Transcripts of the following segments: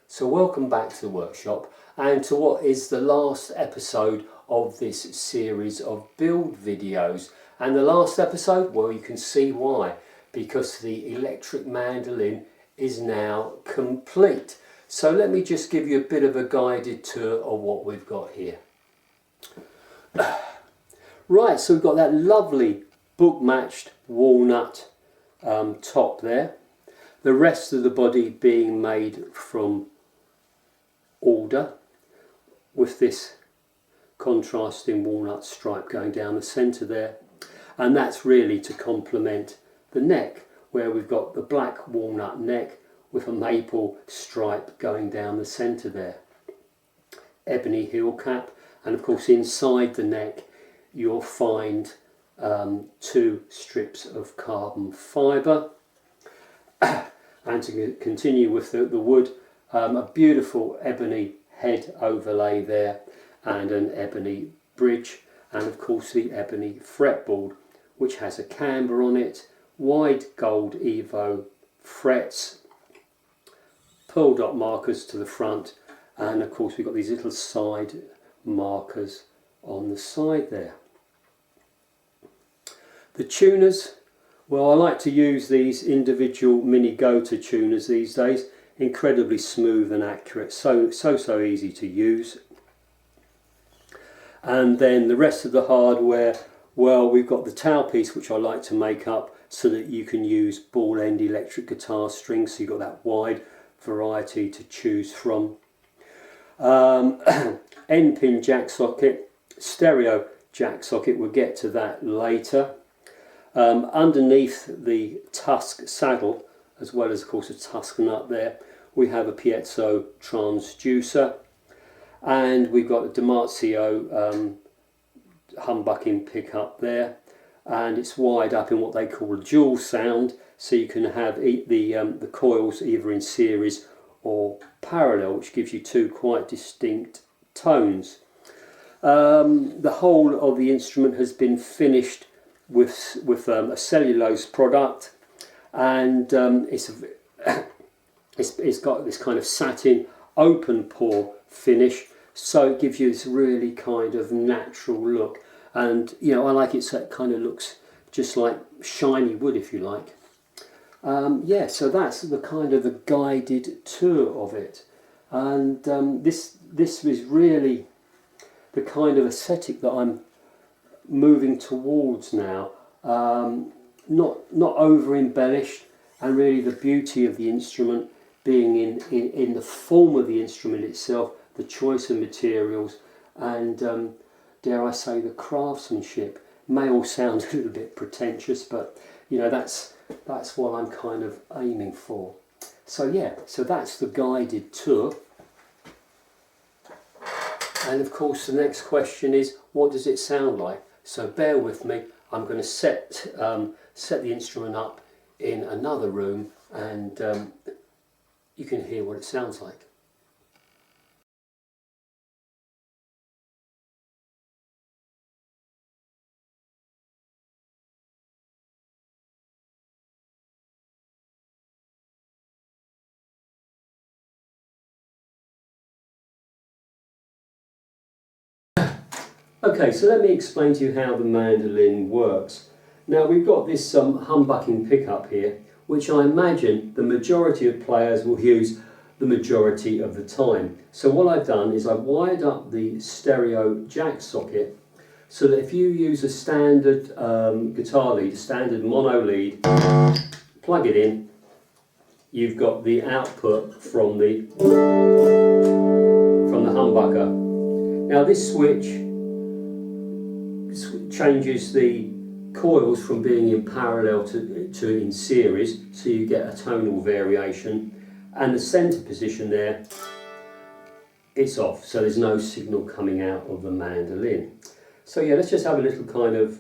So welcome back to the workshop and to what is the last episode of this series of build videos. And the last episode, well, you can see why, because the electric mandolin is now complete. So let me just give you a bit of a guided tour of what we've got here. Right, so we've got that lovely book matched walnut top there. The rest of the body being made from alder with this contrasting walnut stripe going down the centre there, and that's really to complement the neck, where we've got the black walnut neck with a maple stripe going down the centre there. Ebony heel cap, and of course inside the neck you'll find two strips of carbon fibre. And to continue with the wood, a beautiful ebony head overlay there and an ebony bridge, and of course the ebony fretboard, which has a camber on it, wide gold Evo frets, pearl dot markers to the front, and of course we've got these little side markers on the side there. The tuners, well, I like to use these individual mini go-to tuners these days. Incredibly smooth and accurate, so easy to use. And then the rest of the hardware, well, we've got the tailpiece, which I like to make up so that you can use ball end electric guitar strings, so you've got that wide variety to choose from. End pin jack socket, stereo jack socket, we'll get to that later. Underneath the tusk saddle, as well as of course a tusk nut there, we have a Piezo transducer, and we've got a Damasio humbucking pickup there, and it's wired up in what they call a dual sound, so you can have the coils either in series or parallel, which gives you two quite distinct tones. The whole of the instrument has been finished with a cellulose product, and it's got this kind of satin open pore finish, so it gives you this really kind of natural look, and you know, I like it so it kind of looks just like shiny wood, if you like. Yeah, so that's the kind of the guided tour of it, and this is really the kind of aesthetic that I'm moving towards now. Not over embellished, and really the beauty of the instrument being in the form of the instrument itself, the choice of materials, and dare I say the craftsmanship. May all sound a little bit pretentious, but you know, that's what I'm kind of aiming for. So yeah, so that's the guided tour. And of course the next question is, what does it sound like? So bear with me, I'm going to set the instrument up in another room, and you can hear what it sounds like. Okay, so let me explain to you how the mandolin works. Now we've got this humbucking pickup here, which I imagine the majority of players will use the majority of the time. So what I've done is I've wired up the stereo jack socket so that if you use a standard guitar lead, a standard mono lead, plug it in, you've got the output from the humbucker. Now this switch changes the coils from being in parallel to in series, so you get a tonal variation, and the centre position there, it's off, so there's no signal coming out of the mandolin. So yeah, let's just have a little kind of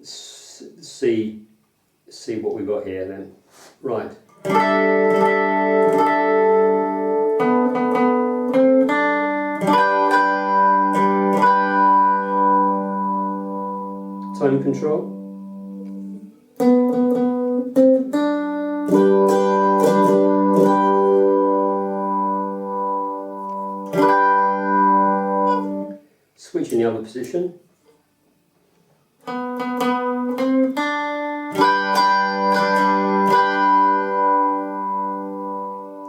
see what we've got here then. Right. Tone control. position.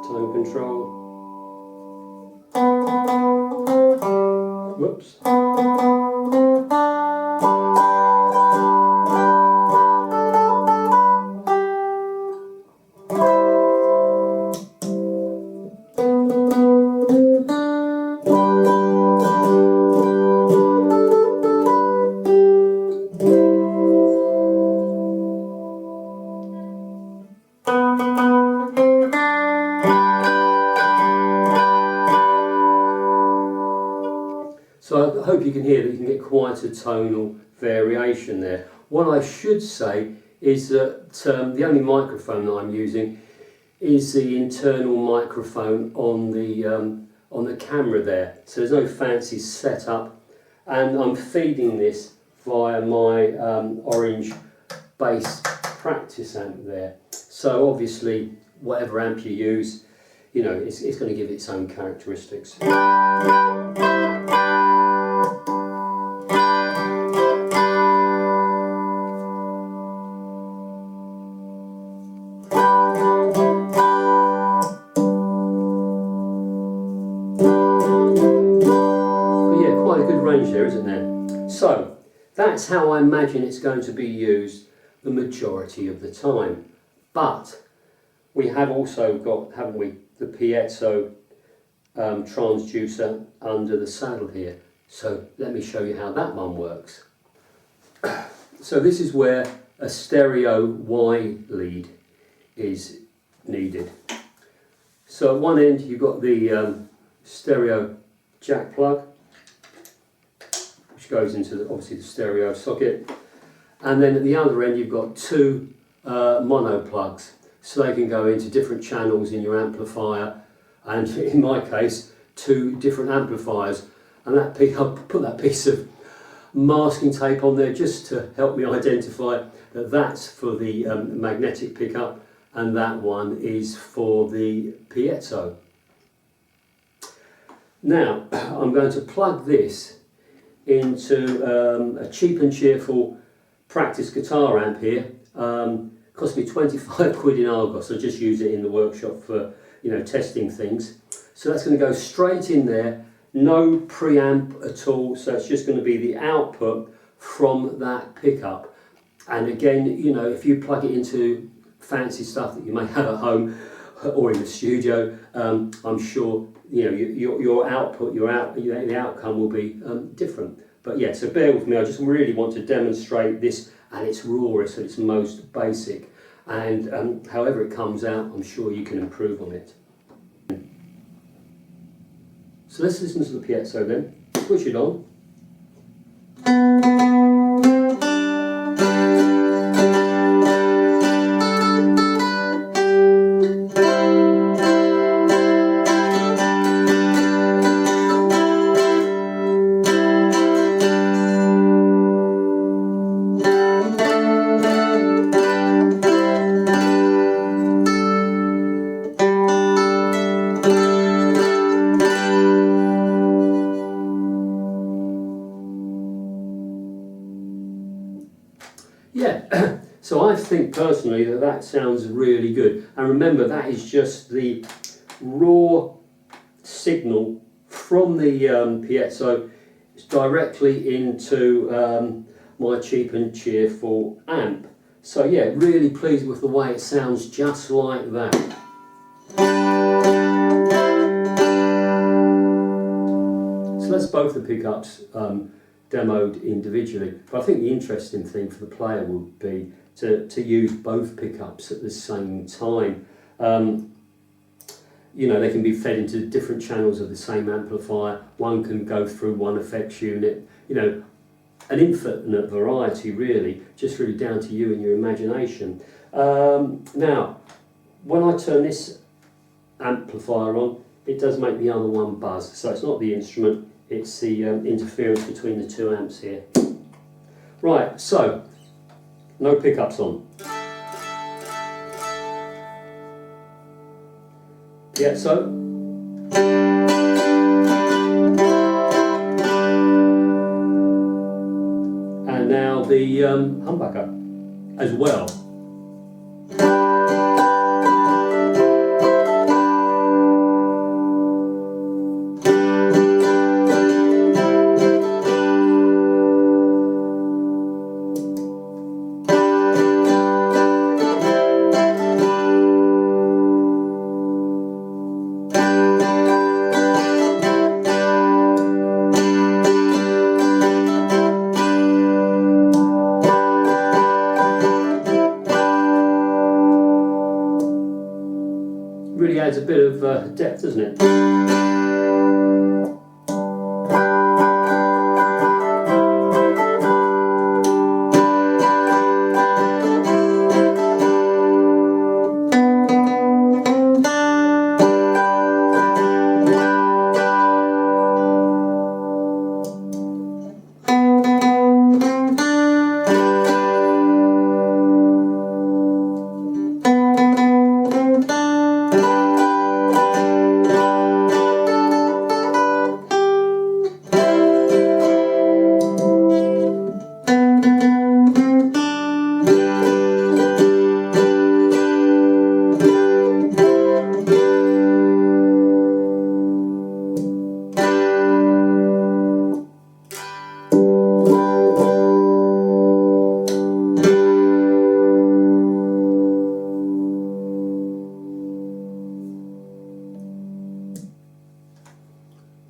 Tone control. Whoops. So I hope you can hear that you can get quite a tonal variation there. What I should say is that the only microphone that I'm using is the internal microphone on the camera there. So there's no fancy setup, and I'm feeding this via my orange bass practice amp there. So obviously whatever amp you use, you know, it's going to give its own characteristics. There, isn't there? So that's how I imagine it's going to be used the majority of the time. But we have also got, haven't we, the Piezo transducer under the saddle here. So let me show you how that one works. So this is where a stereo Y lead is needed. So at one end you've got the stereo jack plug, which goes into obviously the stereo socket, and then at the other end you've got two mono plugs, so they can go into different channels in your amplifier, and in my case two different amplifiers. And that I'll put that piece of masking tape on there just to help me identify that that's for the magnetic pickup and that one is for the Piezo. Now I'm going to plug this into a cheap and cheerful practice guitar amp here. Cost me 25 quid in Argos. I just use it in the workshop for, you know, testing things. So that's going to go straight in there, no preamp at all, so it's just going to be the output from that pickup. And again, you know, if you plug it into fancy stuff that you may have at home or in the studio, I'm sure, you know, your output, the outcome will be different. But yeah, so bear with me. I just really want to demonstrate this at its rawest, at its most basic, and however it comes out, I'm sure you can improve on it. So let's listen to the Piezo then. Switch it on. Yeah, so I think personally that sounds really good. And remember, that is just the raw signal from the Piezo. It's directly into my cheap and cheerful amp. So yeah, really pleased with the way it sounds just like that. So that's both the pickups demoed individually, but I think the interesting thing for the player would be to use both pickups at the same time. You know, they can be fed into different channels of the same amplifier. One can go through one effects unit, you know, an infinite variety really, just really down to you and your imagination. Now, when I turn this amplifier on, it does make the other one buzz, so it's not the instrument, it's the interference between the two amps here. Right, so no pickups on. Piezo. the humbucker as well. Really adds a bit of depth, doesn't it?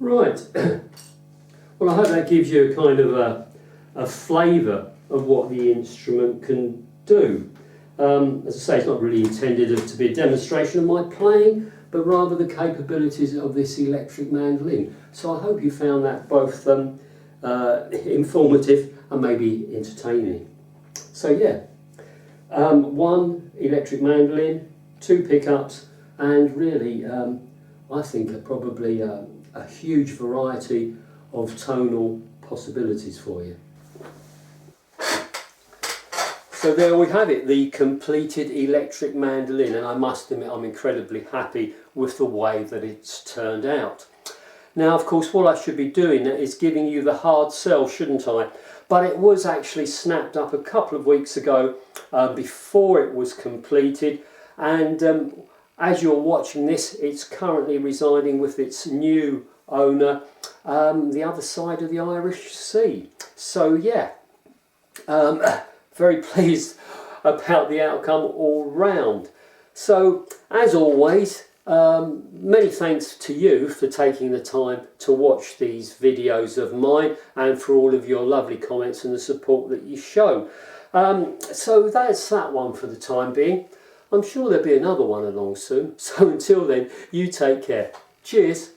Right, well, I hope that gives you a kind of a flavour of what the instrument can do. As I say, it's not really intended to be a demonstration of my playing, but rather the capabilities of this electric mandolin. So I hope you found that both informative and maybe entertaining. So yeah, one electric mandolin, two pickups, and really I think probably a huge variety of tonal possibilities for you. So there we have it, the completed electric mandolin, and I must admit I'm incredibly happy with the way that it's turned out. Now, of course, what I should be doing is giving you the hard sell, shouldn't I? But it was actually snapped up a couple of weeks ago before it was completed, and as you're watching this, it's currently residing with its new owner the other side of the Irish Sea. So yeah, very pleased about the outcome all round. So as always, many thanks to you for taking the time to watch these videos of mine, and for all of your lovely comments and the support that you show. So that's that one for the time being. I'm sure there'll be another one along soon. So until then, you take care. Cheers.